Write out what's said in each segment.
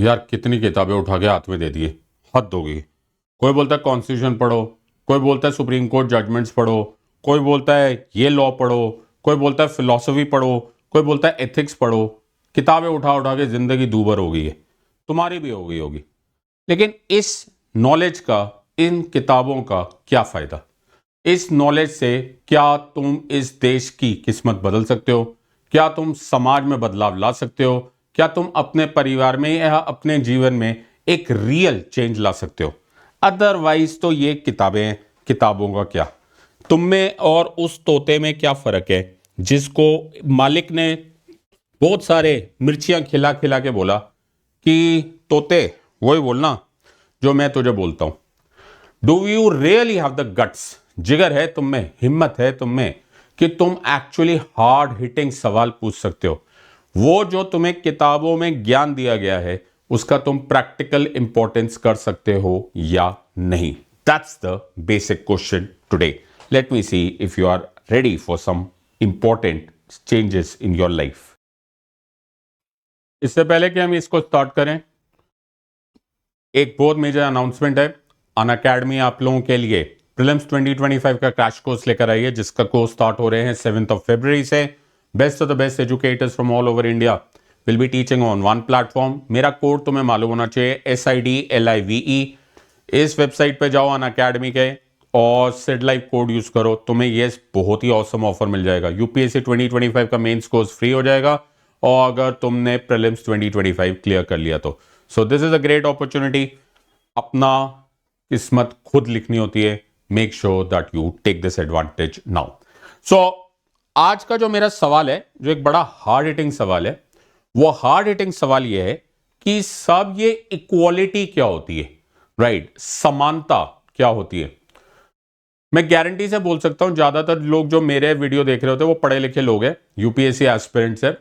यार कितनी किताबें उठा के हाथ में दे दिए, हद हो गई। कोई बोलता है कॉन्स्टिट्यूशन पढ़ो, कोई बोलता है सुप्रीम कोर्ट जजमेंट्स पढ़ो, कोई बोलता है ये लॉ पढ़ो, कोई बोलता है फिलॉसफी पढ़ो, कोई बोलता है एथिक्स पढ़ो। किताबें उठा उठा के जिंदगी दूभर हो गई है, तुम्हारी भी हो गई होगी। लेकिन इस नॉलेज का, इन किताबों का क्या फायदा? इस नॉलेज से क्या तुम इस देश की किस्मत बदल सकते हो? क्या तुम समाज में बदलाव ला सकते हो? क्या तुम अपने परिवार में या अपने जीवन में एक रियल चेंज ला सकते हो? अदरवाइज तो ये किताबें, किताबों का क्या? तुम में और उस तोते में क्या फर्क है जिसको मालिक ने बहुत सारे मिर्चियां खिला खिला के बोला कि तोते वही बोलना जो मैं तुझे बोलता हूं। Do you really have the guts? जिगर है तुम में, हिम्मत है तुम में कि तुम एक्चुअली हार्ड हिटिंग सवाल पूछ सकते हो? वो जो तुम्हें किताबों में ज्ञान दिया गया है उसका तुम प्रैक्टिकल इंपॉर्टेंस कर सकते हो या नहीं? That's the basic question today. Let me see if you are ready for some important changes in your life. इससे पहले कि हम इसको स्टार्ट करें, एक बहुत मेजर अनाउंसमेंट है। अनअकैडमी आप लोगों के लिए प्रीलिम्स 2025 का क्रैश कोर्स लेकर आई है, जिसका कोर्स स्टार्ट हो रहे हैं 7 फरवरी से। Best of the best educators from all over India will be teaching on one platform. मेरा कोड तुम्हें मालूम होना चाहिए, SIDLIVE। इस वेबसाइट पे जाओ अनअकैडमी के और सिड लाइव कोड यूज करो, तुम्हें ये बहुत ही ऑसम ऑफर मिल जाएगा। यूपीएससी 2025 का मेंस कोर्स फ्री हो जाएगा और अगर तुमने प्रीलिम्स 2025 क्लियर कर लिया तो so this is a great opportunity. अपना किस्मत खुद लिखनी होती है। Make sure that you take this advantage now. So आज का जो मेरा सवाल है, जो एक बड़ा हार्ड हिटिंग सवाल है, वो हार्ड हिटिंग सवाल ये है कि सब ये इक्वालिटी क्या होती है, राइट? समानता क्या होती है? मैं गारंटी से बोल सकता हूं ज्यादातर लोग जो मेरे वीडियो देख रहे होते हैं वो पढ़े लिखे लोग हैं, यूपीएससी एस्पिरेंट्स है।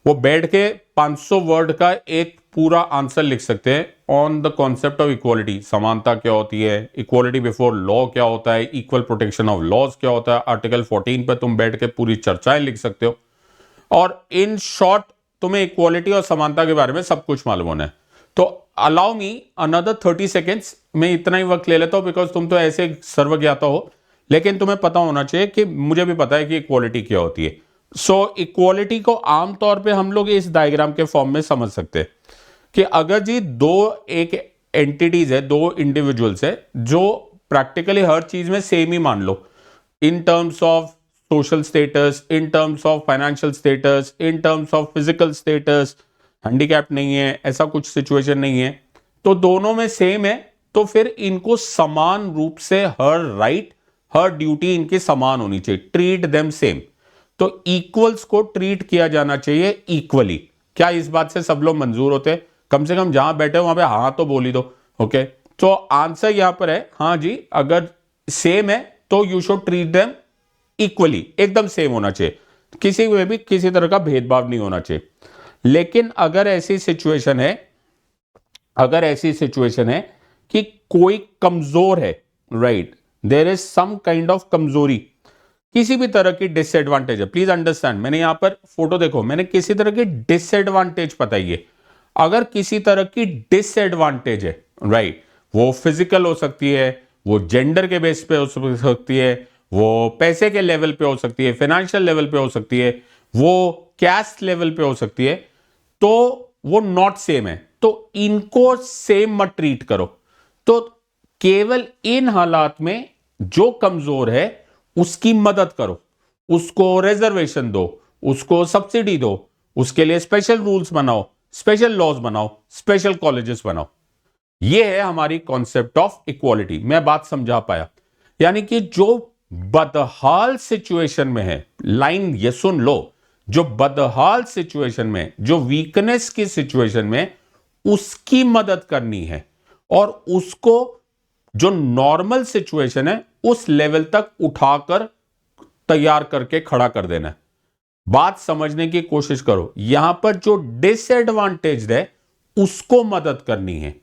वो बैठ के 500 वर्ड का एक पूरा आंसर लिख सकते हैं on the concept of equality. समानता क्या होती है, इक्वालिटी बिफोर लॉ क्या होता है, इक्वल प्रोटेक्शन ऑफ लॉज क्या होता है, आर्टिकल 14 पर तुम बैठ के पूरी चर्चाएं लिख सकते हो। और इन शॉर्ट तुम्हें इक्वालिटी और समानता के बारे में सब कुछ मालूम होना है। तो अलाउ मी अनदर 30 सेकेंड्स, मैं इतना ही वक्त ले लेता हूं बिकॉज तुम तो ऐसे सर्वज्ञाता हो, लेकिन तुम्हें पता होना चाहिए कि मुझे भी पता है कि इक्वालिटी क्या होती है। सो इक्वालिटी को आमतौर पे हम लोग इस डायग्राम के फॉर्म में समझ सकते हैं कि अगर जी दो एक एंटिटीज है, दो इंडिविजुअल्स है जो प्रैक्टिकली हर चीज में सेम ही मान लो, in terms of social status, in terms of financial status, in terms of physical status, handicap नहीं है, ऐसा कुछ सिचुएशन नहीं है, तो दोनों में सेम है, तो फिर इनको समान रूप से हर राइट, हर ड्यूटी इनकी समान होनी चाहिए। Treat them same. तो इक्वल्स को ट्रीट किया जाना चाहिए इक्वली। क्या इस बात से सब लोग मंजूर होते हैं? कम से कम जहां बैठे हो वहां पे हाँ तो बोली दो। ओके, तो आंसर यहां पर है हाँ जी, अगर सेम है तो you should treat them equally, एकदम सेम होना चाहिए, किसी में भी किसी तरह का भेदभाव नहीं होना चाहिए। लेकिन अगर ऐसी सिचुएशन है, अगर ऐसी सिचुएशन है कि कोई कमजोर है, right, there is some kind of कमजोरी, किसी भी तरह की डिसएडवांटेज है, प्लीज अंडरस्टैंड, मैंने यहां पर फोटो देखो, मैंने किसी तरह की डिसएडवांटेज बताई है। अगर किसी तरह की डिसएडवांटेज है, राइट, वो फिजिकल हो सकती है, वो जेंडर के बेस पे हो सकती है, वो पैसे के लेवल पे हो सकती है, फाइनेंशियल लेवल पे हो सकती है, वो कैस्ट लेवल पे हो सकती है, तो वो नॉट सेम है, तो इनको सेम मत ट्रीट करो। तो केवल इन हालात में जो कमजोर है उसकी मदद करो, उसको रिजर्वेशन दो, उसको सब्सिडी दो, उसके लिए स्पेशल रूल्स बनाओ, स्पेशल लॉज बनाओ, स्पेशल कॉलेजेस बनाओ। यह है हमारी कॉन्सेप्ट ऑफ इक्वालिटी। मैं बात समझा पाया? यानी कि जो बदहाल सिचुएशन में है, लाइन ये सुन लो, जो बदहाल सिचुएशन में, जो वीकनेस की सिचुएशन में, उसकी मदद करनी है और उसको जो नॉर्मल सिचुएशन है उस लेवल तक उठाकर तैयार करके खड़ा कर देना है। बात समझने की कोशिश करो, यहां पर जो डिसएडवांटेज है उसको मदद करनी है।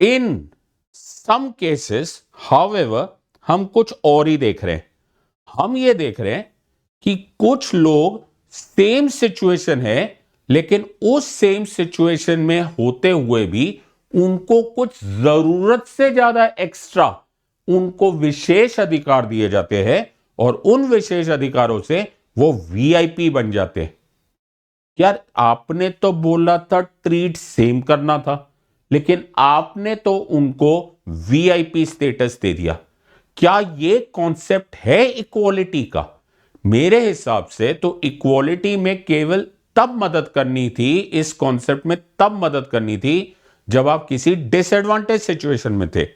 इन सम केसेस हाउएवर हम कुछ और ही देख रहे हैं। हम ये देख रहे हैं कि कुछ लोग सेम सिचुएशन है लेकिन उस सेम सिचुएशन में होते हुए भी उनको कुछ जरूरत से ज्यादा एक्स्ट्रा उनको विशेष अधिकार दिए जाते हैं और उन विशेष अधिकारों से वो वीआईपी बन जाते हैं। यार आपने तो बोला था ट्रीट सेम करना था, लेकिन आपने तो उनको वीआईपी स्टेटस दे दिया। क्या ये कॉन्सेप्ट है इक्वालिटी का? मेरे हिसाब से तो इक्वालिटी में केवल तब मदद करनी थी, इस कॉन्सेप्ट में तब मदद करनी थी जब आप किसी डिसएडवांटेज सिचुएशन में थे,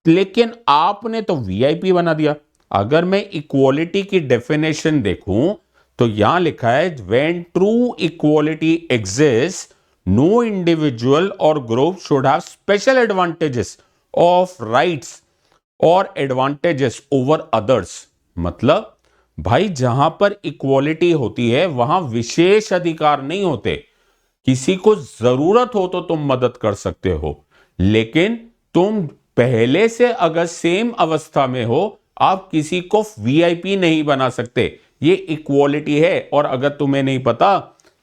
लेकिन आपने तो वीआईपी बना दिया। अगर मैं इक्वालिटी की डेफिनेशन देखूं तो यहां लिखा है when true equality exist no individual और group should have special advantages of rights और एडवांटेजेस ओवर अदर्स। मतलब भाई जहां पर इक्वालिटी होती है वहां विशेष अधिकार नहीं होते। किसी को जरूरत हो तो तुम मदद कर सकते हो, लेकिन तुम पहले से अगर सेम अवस्था में हो आप किसी को वीआईपी नहीं बना सकते। ये इक्वालिटी है। और अगर तुम्हें नहीं पता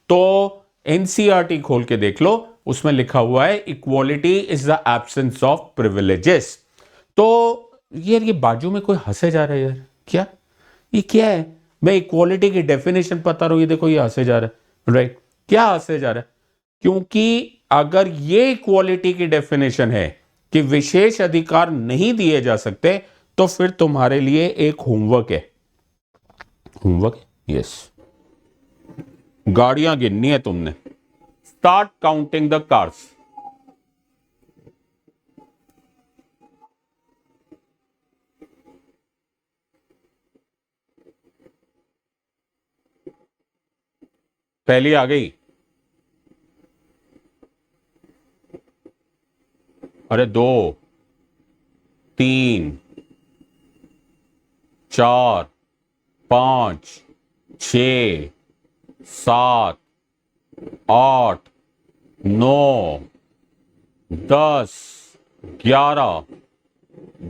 तो एनसीईआरटी खोल के देख लो, उसमें लिखा हुआ है equality is the absence of privileges. तो ये बाजू में कोई हंसे जा रहा है यार, क्या ये क्या है? मैं इक्वालिटी की डेफिनेशन पता रहा हूं, ये देखो ये हंसे जा रहा है। राइट, क्या हंसे जा रहा है? क्योंकि अगर ये इक्वालिटी की डेफिनेशन है कि विशेष अधिकार नहीं दिए जा सकते, तो फिर तुम्हारे लिए एक होमवर्क है। होमवर्क, यस, गाड़ियां गिननी है तुमने। Start counting the cars. पहली आ गई। अरे 2, 3, 4, 5, 6, 7, 8, 9, 10, 11,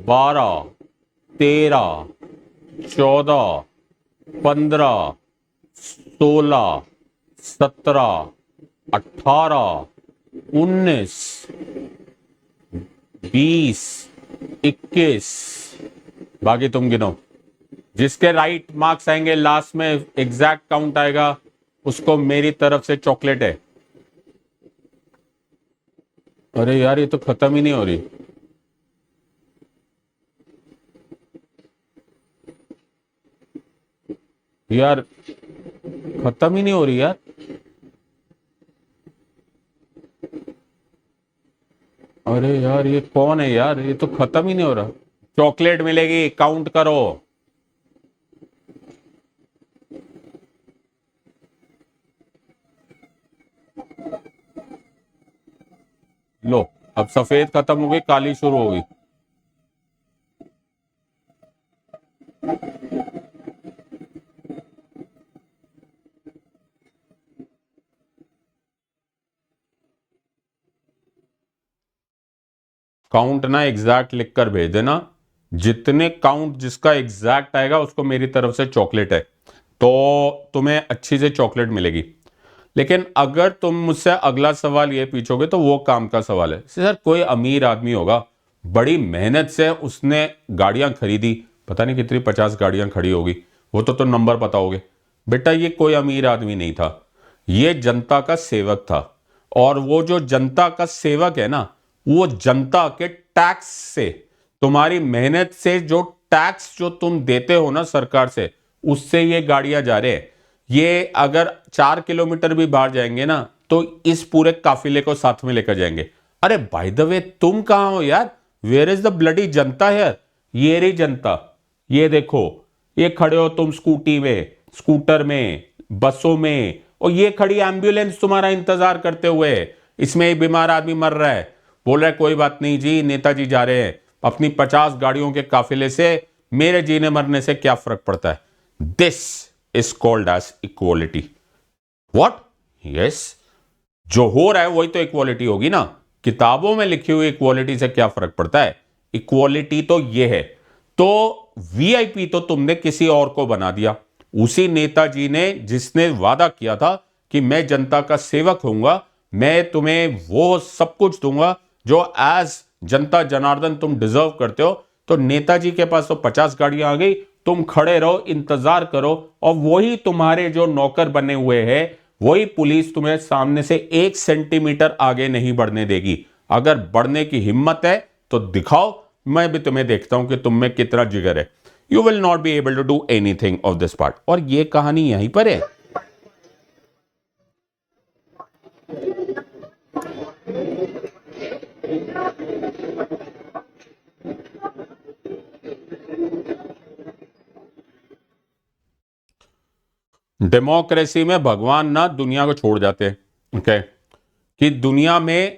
12, 13, 14, 15, 16, 17, 18, 19, 20, 21। बाकी तुम गिनो। जिसके राइट मार्क्स आएंगे लास्ट में एग्जैक्ट काउंट आएगा, उसको मेरी तरफ से चॉकलेट है। अरे यार ये तो खत्म ही नहीं हो रही यार, खत्म ही नहीं हो रही यार। अरे यार ये कौन है यार, ये तो खत्म ही नहीं हो रहा। चॉकलेट मिलेगी, काउंट करो। लो, अब सफेद खत्म हो गई, काली शुरू हो गई। काउंट ना एग्जैक्ट लिख कर भेज देना। जितने काउंट जिसका एग्जैक्ट आएगा उसको मेरी तरफ से चॉकलेट है, तो तुम्हें अच्छी से चॉकलेट मिलेगी। लेकिन अगर तुम मुझसे अगला सवाल ये पूछोगे तो वो काम का सवाल है। सर कोई अमीर आदमी होगा, बड़ी मेहनत से उसने गाड़ियां खरीदी, पता नहीं कितनी 50 गाड़ियां खड़ी होगी, वो तो तुम नंबर बताओगे। बेटा ये कोई अमीर आदमी नहीं था, ये जनता का सेवक था। और वो जो जनता का सेवक है ना, वो जनता के टैक्स से, तुम्हारी मेहनत से जो टैक्स जो तुम देते हो ना सरकार से, उससे ये गाड़ियां जा रहे हैं। ये अगर 4 किलोमीटर भी बाहर जाएंगे ना तो इस पूरे काफिले को साथ में लेकर जाएंगे। अरे बाय द वे तुम कहां हो यार? वेयर इज द ब्लडी जनता है? ये रही जनता, ये देखो, ये खड़े हो तुम स्कूटी में, स्कूटर में, बसों में, और ये खड़ी एम्बुलेंस तुम्हारा इंतजार करते हुए। इसमें एक बीमार आदमी मर रहा है, बोल रहा है कोई बात नहीं जी, नेताजी जा रहे हैं अपनी 50 गाड़ियों के काफिले से, मेरे जीने मरने से क्या फर्क पड़ता है। This is called as equality. What? Yes, जो हो रहा है वही तो इक्वालिटी होगी ना। किताबों में लिखी हुई इक्वालिटी से क्या फर्क पड़ता है? इक्वालिटी तो ये है। तो वीआईपी तो तुमने किसी और को बना दिया, उसी नेताजी ने जिसने वादा किया था कि मैं जनता का सेवक होऊंगा, मैं तुम्हें वो सब कुछ दूंगा जो एज जनता जनार्दन तुम डिजर्व करते हो। तो नेताजी के पास तो 50 गाड़ियां आ गई, तुम खड़े रहो, इंतजार करो, और वही तुम्हारे जो नौकर बने हुए हैं, वही पुलिस तुम्हें सामने से 1 सेंटीमीटर आगे नहीं बढ़ने देगी। अगर बढ़ने की हिम्मत है तो दिखाओ, मैं भी तुम्हें देखता हूं कि तुम में कितना जिगर है। You will not be able to do anything of this part. और ये कहानी यहीं पर है। डेमोक्रेसी में भगवान ना दुनिया को छोड़ जाते हैं, ओके, कि दुनिया में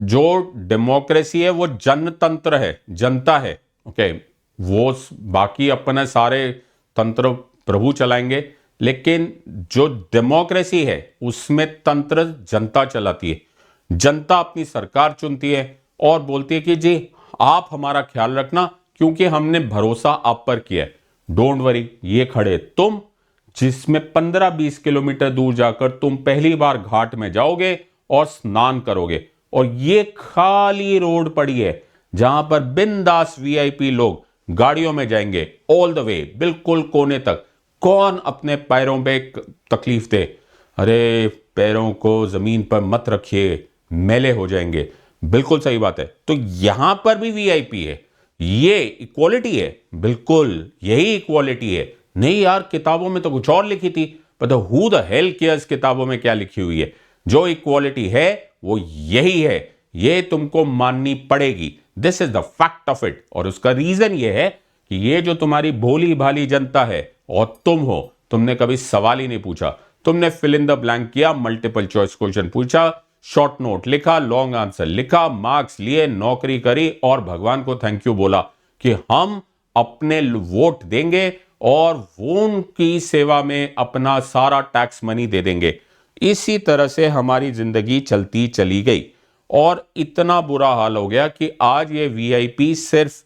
जो डेमोक्रेसी है वो जनतंत्र है, जनता है, ओके। वो बाकी अपने सारे तंत्र प्रभु चलाएंगे, लेकिन जो डेमोक्रेसी है उसमें तंत्र जनता चलाती है। जनता अपनी सरकार चुनती है और बोलती है कि जी आप हमारा ख्याल रखना, क्योंकि हमने भरोसा आप पर किया है। डोंट वरी, ये खड़े तुम, जिसमें 15-20 किलोमीटर दूर जाकर तुम पहली बार घाट में जाओगे और स्नान करोगे, और ये खाली रोड पड़ी है जहां पर बिंदास वीआईपी लोग गाड़ियों में जाएंगे ऑल द वे, बिल्कुल कोने तक। कौन अपने पैरों पे तकलीफ दे? अरे पैरों को जमीन पर मत रखिए, मैले हो जाएंगे। बिल्कुल सही बात है। तो यहां पर भी वीआईपी है, ये इक्वालिटी है, बिल्कुल यही इक्वालिटी है। नहीं यार, किताबों में तो कुछ और लिखी थी, पर हु द हेल केयर्स किताबों में क्या लिखी हुई है। जो इक्वालिटी है वो यही है, ये तुमको माननी पड़ेगी। This is the fact of it. और उसका रीजन ये है कि ये जो तुम्हारी भोली भाली जनता है और तुम हो, तुमने कभी सवाल ही नहीं पूछा। तुमने फिल इन द ब्लैंक किया, मल्टीपल चॉइस क्वेश्चन पूछा, शॉर्ट नोट लिखा, लॉन्ग आंसर लिखा, मार्क्स लिए, नौकरी करी और भगवान को थैंक यू बोला कि हम अपने वोट देंगे और वो उनकी सेवा में अपना सारा टैक्स मनी दे देंगे। इसी तरह से हमारी जिंदगी चलती चली गई और इतना बुरा हाल हो गया कि आज ये वीआईपी सिर्फ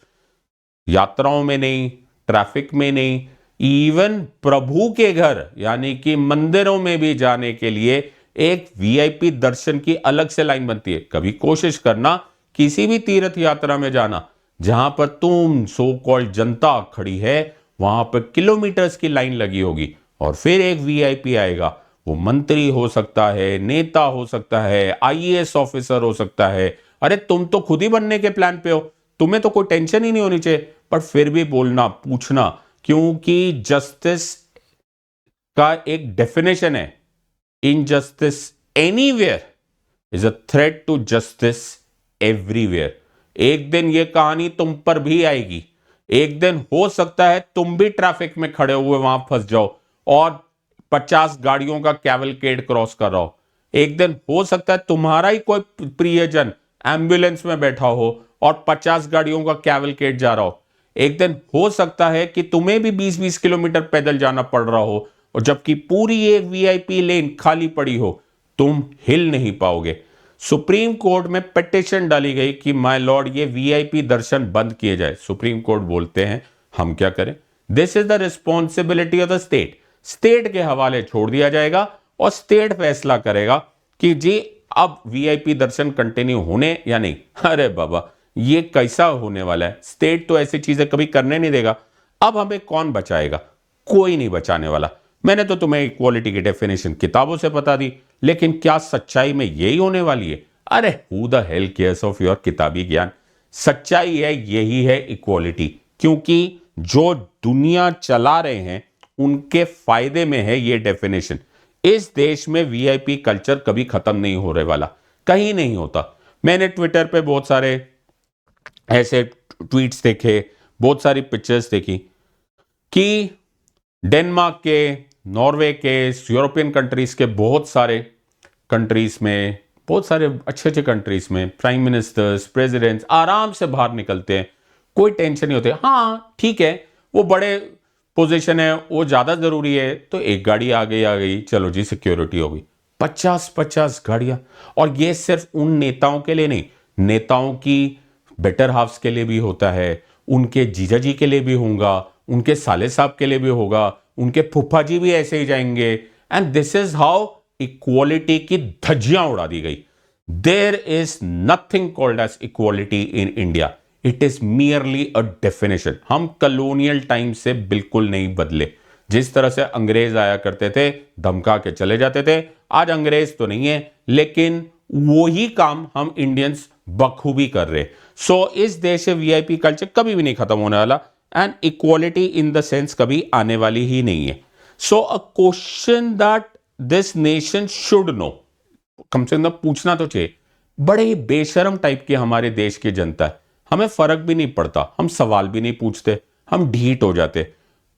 यात्राओं में नहीं, ट्रैफिक में नहीं, इवन प्रभु के घर यानी कि मंदिरों में भी जाने के लिए एक वीआईपी दर्शन की अलग से लाइन बनती है। कभी कोशिश करना किसी भी तीर्थ यात्रा में जाना जहां पर तुम सो कॉल्ड जनता खड़ी है, वहां पर किलोमीटर्स की लाइन लगी होगी और फिर एक वीआईपी आएगा। वो मंत्री हो सकता है, नेता हो सकता है, आईएएस ऑफिसर हो सकता है। अरे तुम तो खुद ही बनने के प्लान पे हो, तुम्हें तो कोई टेंशन ही नहीं होनी चाहिए, पर फिर भी बोलना, पूछना, क्योंकि जस्टिस का एक डेफिनेशन है, injustice anywhere is a threat to justice everywhere. एक दिन ये कहानी तुम पर भी आएगी। एक दिन हो सकता है तुम भी ट्रैफिक में खड़े हुए वहां फंस जाओ और 50 गाड़ियों का कैवलकेड क्रॉस कर रहा हो। एक दिन हो सकता है तुम्हारा ही कोई प्रियजन एम्बुलेंस में बैठा हो और 50 गाड़ियों का कैवलकेड जा रहा हो। एक दिन हो सकता है कि तुम्हें भी 20-20 किलोमीटर पैदल जाना पड़ रहा हो और जबकि पूरी एक वीआईपी लेन खाली पड़ी हो, तुम हिल नहीं पाओगे। सुप्रीम कोर्ट में पिटीशन डाली गई कि माय लॉर्ड ये वीआईपी दर्शन बंद किए जाए। सुप्रीम कोर्ट बोलते हैं हम क्या करें, this is the responsibility of the state. State के हवाले छोड़ दिया जाएगा और स्टेट फैसला करेगा कि जी अब वीआईपी दर्शन कंटिन्यू होने या नहीं। अरे बाबा, ये कैसा होने वाला है? स्टेट तो ऐसी चीजें कभी करने नहीं देगा। अब हमें कौन बचाएगा? कोई नहीं बचाने वाला। मैंने तो तुम्हें इक्वालिटी की डेफिनेशन किताबों से बता दी, लेकिन क्या सच्चाई में यही होने वाली है? अरे who the hell cares of your किताबी ज्ञान। सच्चाई है, यही है इक्वालिटी, क्योंकि जो दुनिया चला रहे हैं उनके फायदे में है ये डेफिनेशन। इस देश में वीआईपी कल्चर कभी खत्म नहीं हो रहे वाला, कहीं नहीं होता। मैंने ट्विटर पे बहुत सारे ऐसे ट्वीट्स देखे, बहुत सारी पिक्चर्स देखी कि डेनमार्क के, नॉर्वे के, यूरोपियन कंट्रीज के बहुत सारे कंट्रीज में, बहुत सारे अच्छे अच्छे कंट्रीज में प्राइम मिनिस्टर्स, प्रेसिडेंट्स आराम से बाहर निकलते हैं, कोई टेंशन नहीं होती। हाँ ठीक है, वो बड़े पोजीशन है, वो ज्यादा जरूरी है, तो एक गाड़ी आ गई, चलो जी सिक्योरिटी हो गई। 50-50 गाड़ियां। और ये सिर्फ उन नेताओं के लिए नहीं, नेताओं की बेटर हाफ्स के लिए भी होता है, उनके जीजा जी के लिए भी होगा, उनके साले साहब के लिए भी होगा, उनके फुफ्फा जी भी ऐसे ही जाएंगे। And this is how equality की धज्जियां उड़ा दी गई। There is nothing called as equality in India, it is merely a definition. हम कॉलोनियल टाइम से बिल्कुल नहीं बदले। जिस तरह से अंग्रेज आया करते थे, धमका के चले जाते थे, आज अंग्रेज तो नहीं है, लेकिन वही काम हम इंडियंस बखूबी कर रहे। सो इस देश से वीआईपी कल्चर कभी भी नहीं खत्म होने वाला, and equality in the sense कभी आने वाली ही नहीं है। So a question that this nation should know, कम से कम पूछना तो चाहिए। बड़े ही बेशरम टाइप की हमारे देश की जनता है, हमें फर्क भी नहीं पड़ता, हम सवाल भी नहीं पूछते, हम ढीठ हो जाते।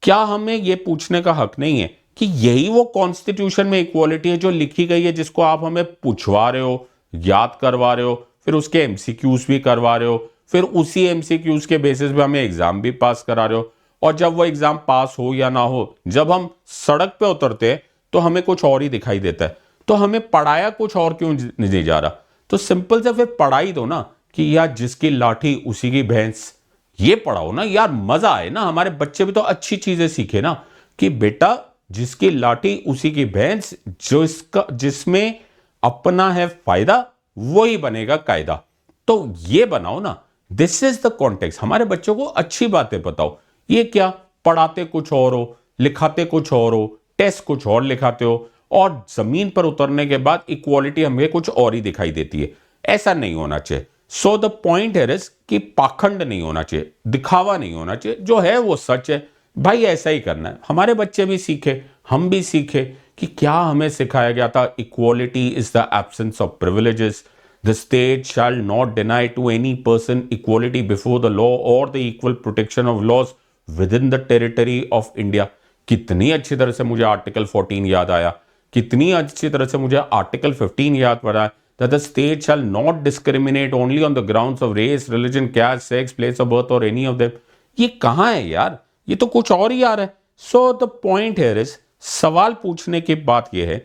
क्या हमें यह पूछने का हक नहीं है कि यही वो कॉन्स्टिट्यूशन में इक्वालिटी है जो लिखी गई है, जिसको आप हमें पूछवा रहे हो, याद करवा रहे हो, फिर उसके एमसीक्यूज भी करवा रहे हो, फिर उसी एमसीक्यूज के बेसिस पे हमें एग्जाम भी पास करा रहे हो, और जब वो एग्जाम पास हो या ना हो, जब हम सड़क पे उतरते हैं तो हमें कुछ और ही दिखाई देता है। तो हमें पढ़ाया कुछ और क्यों नहीं जा रहा? तो सिंपल से फिर पढ़ाई दो ना, कि यार जिसकी लाठी उसी की भैंस, ये पढ़ाओ ना यार, मजा आए ना, हमारे बच्चे भी तो अच्छी चीजें सीखे ना, कि बेटा जिसकी लाठी उसी की भैंस, जो इसका जिसमें अपना है फायदा वही बनेगा कायदा। तो ये बनाओ ना, दिस इज द कॉन्टेक्स्ट। हमारे बच्चों को अच्छी बातें बताओ। ये क्या पढ़ाते कुछ और हो, लिखाते कुछ और हो, टेस्ट कुछ और लिखाते हो, और जमीन पर उतरने के बाद इक्वालिटी हमें कुछ और ही दिखाई देती है। ऐसा नहीं होना चाहिए। सो द पॉइंट है कि पाखंड नहीं होना चाहिए, दिखावा नहीं होना चाहिए, जो है वो सच है भाई, ऐसा ही करना है। हमारे बच्चे भी सीखे, हम भी सीखे कि क्या हमें सिखाया गया था, equality is the absence of privileges, the state shall not deny to any person equality before the law और the equal protection of laws within the territory of India. कितनी अच्छी तरह से मुझे आर्टिकल 14 याद आया, कितनी अच्छी तरह से मुझे आर्टिकल 15 याद पड़ा, that the state shall not discriminate only on the grounds of race, religion, caste, sex, place of birth or any of them। ये कहाँ है यार, ये तो कुछ और ही आ रहा है। So the point here is, सवाल पूछने की बात यह है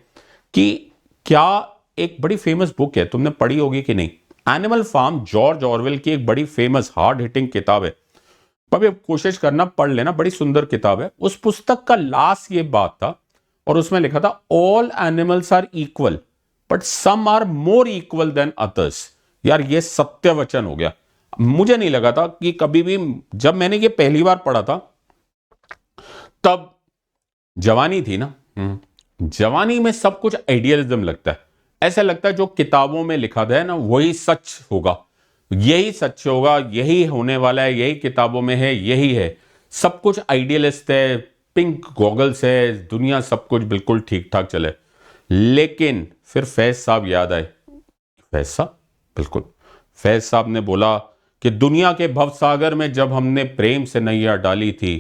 कि क्या एक बड़ी फेमस बुक है, तुमने पढ़ी होगी कि नहीं, एनिमल फार्म, जॉर्ज ऑरवेल की एक बड़ी फेमस हार्ड हिटिंग किताब है। अभी कोशिश करना पढ़ लेना, बड़ी सुंदर किताब है। उस पुस्तक का लास्ट ये बात था, और उसमें लिखा था all animals are equal but some are more equal than others. यार ये सत्य वचन हो गया। मुझे नहीं लगा था कि कभी भी, जब मैंने ये पहली बार पढ़ा था तब जवानी थी ना, जवानी में सब कुछ आइडियलिज्म लगता है, ऐसा लगता है जो किताबों में लिखा था ना वही सच होगा, यही सच होगा, यही होने वाला है, यही किताबों में है, यही है, सब कुछ आइडियलिस्ट है, पिंक गॉगल्स है, दुनिया सब कुछ बिल्कुल ठीक ठाक चले। लेकिन फिर फैज साहब याद आए, फैज साहब, बिल्कुल फैज साहब ने बोला कि दुनिया के भवसागर में जब हमने प्रेम से नैया डाली थी,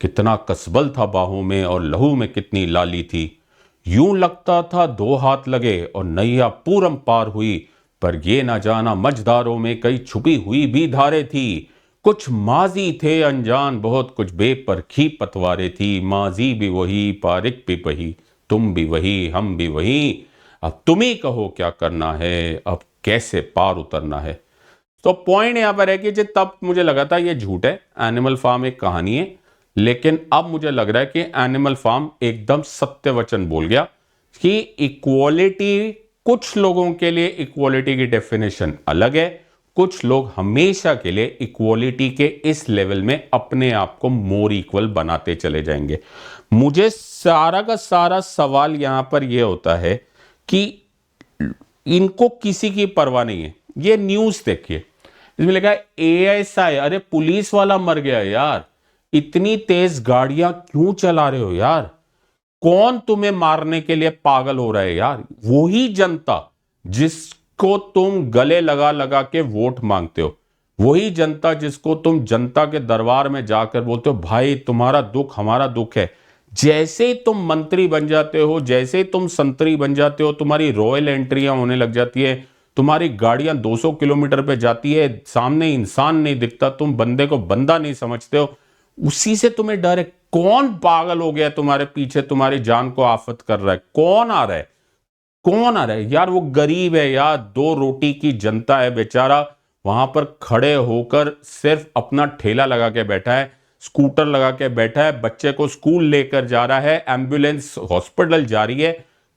कितना कसबल था बाहों में और लहू में कितनी लाली थी, यूं लगता था दो हाथ लगे और नैया पूरम पार हुई, पर ये ना जाना मझधारों में कई छुपी हुई भी धारे थी, कुछ माजी थे अनजान, बहुत कुछ बेपरखी पतवारे थी, माजी भी वही, पारिक भी वही, तुम भी वही, हम भी वही, अब तुम ही कहो क्या करना है, अब कैसे पार उतरना है। तो पॉइंट यहां पर है कि तब मुझे लगा था ये झूठ है, एनिमल फार्म एक कहानी है, लेकिन अब मुझे लग रहा है कि एनिमल फार्म एकदम सत्य वचन बोल गया कि इक्वालिटी, कुछ लोगों के लिए इक्वालिटी की डेफिनेशन अलग है, कुछ लोग हमेशा के लिए इक्वालिटी के इस लेवल में अपने आप को मोर इक्वल बनाते चले जाएंगे। मुझे सारा का सारा सवाल यहां पर यह होता है कि इनको किसी की परवाह नहीं है। ये न्यूज देखिए, इसमें लिखा है ASI, अरे पुलिस वाला मर गया यार, इतनी तेज गाड़ियां क्यों चला रहे हो यार, कौन तुम्हें मारने के लिए पागल हो रहा है यार, वही जनता जिसको तुम गले लगा लगा के वोट मांगते हो, वही जनता जिसको तुम जनता के दरबार में जाकर बोलते हो भाई तुम्हारा दुख हमारा दुख है, जैसे ही तुम मंत्री बन जाते हो, जैसे ही तुम संतरी बन जाते हो, तुम्हारी रॉयल एंट्रियां होने लग जाती है, तुम्हारी गाड़ियां 200 किलोमीटर पे जाती है, सामने इंसान नहीं दिखता, तुम बंदे को बंदा नहीं समझते हो, उसी से तुम्हें डर है। कौन पागल हो गया तुम्हारे पीछे, तुम्हारी जान को आफत कर रहा है, कौन आ रहा है, कौन आ रहा है यार, वो गरीब है यार, 2 रोटी की जनता है बेचारा, वहां पर खड़े होकर सिर्फ अपना ठेला लगा के बैठा है, स्कूटर लगा के बैठा है, बच्चे को स्कूल लेकर जा रहा है, एम्बुलेंस हॉस्पिटल जा रही है,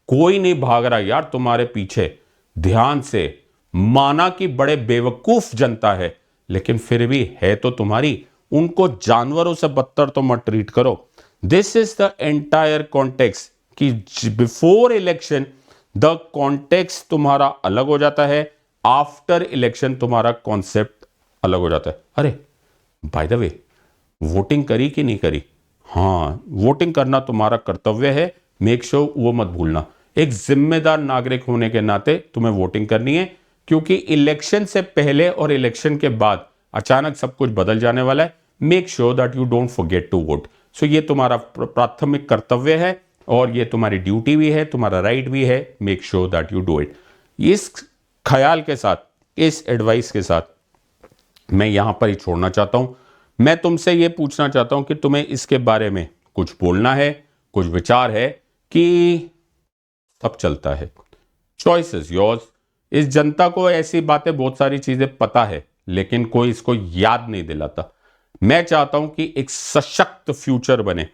कोई नहीं भाग रहा यार तुम्हारे पीछे। ध्यान से, माना कि बड़े बेवकूफ जनता है, लेकिन फिर भी है तो तुम्हारी। उनको जानवरों से बदतर तो मत ट्रीट करो। This is the entire context कि बिफोर इलेक्शन द कॉन्टेक्स्ट तुम्हारा अलग हो जाता है, आफ्टर इलेक्शन तुम्हारा कॉन्सेप्ट अलग हो जाता है। अरे बाय द वे, वोटिंग करी कि नहीं करी? हाँ, वोटिंग करना तुम्हारा कर्तव्य है, मेक श्योर वो मत भूलना। एक जिम्मेदार नागरिक होने के नाते तुम्हें वोटिंग करनी है, क्योंकि इलेक्शन से पहले और इलेक्शन के बाद अचानक सब कुछ बदल जाने वाला है। Make sure that you don't forget to vote. So ये तुम्हारा प्राथमिक कर्तव्य है और ये तुम्हारी ड्यूटी भी है, तुम्हारा राइट भी है। Make sure that you do it. इस ख्याल के साथ, इस एडवाइस के साथ मैं यहां पर ही छोड़ना चाहता हूं। मैं तुमसे यह पूछना चाहता हूं कि तुम्हें इसके बारे में कुछ बोलना है, कुछ विचार है, कि सब चलता है। Choice is yours. इस जनता को ऐसी बातें, बहुत सारी चीजें पता है, लेकिन कोई इसको याद नहीं दिलाता। मैं चाहता हूं कि एक सशक्त फ्यूचर बने।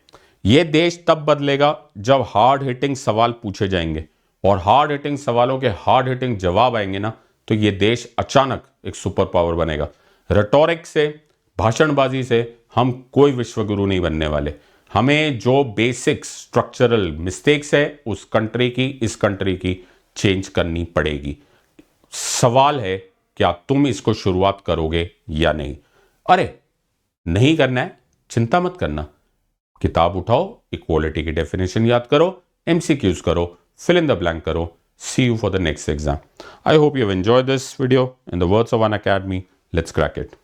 यह देश तब बदलेगा जब हार्ड हिटिंग सवाल पूछे जाएंगे, और हार्ड हिटिंग सवालों के हार्ड हिटिंग जवाब आएंगे ना, तो यह देश अचानक एक सुपर पावर बनेगा। रेटोरिक से, भाषणबाजी से हम कोई विश्वगुरु नहीं बनने वाले। हमें जो बेसिक स्ट्रक्चरल मिस्टेक्स है उस कंट्री की, इस कंट्री की चेंज करनी पड़ेगी। सवाल है क्या तुम इसको शुरुआत करोगे या नहीं? अरे नहीं करना है, चिंता मत करना। किताब उठाओ, इक्वालिटी की डेफिनेशन याद करो, एमसीक्यूज करो, fill in the blank करो। See you for the next exam. I hope you have enjoyed this video. In the words of Unacademy, let's crack it.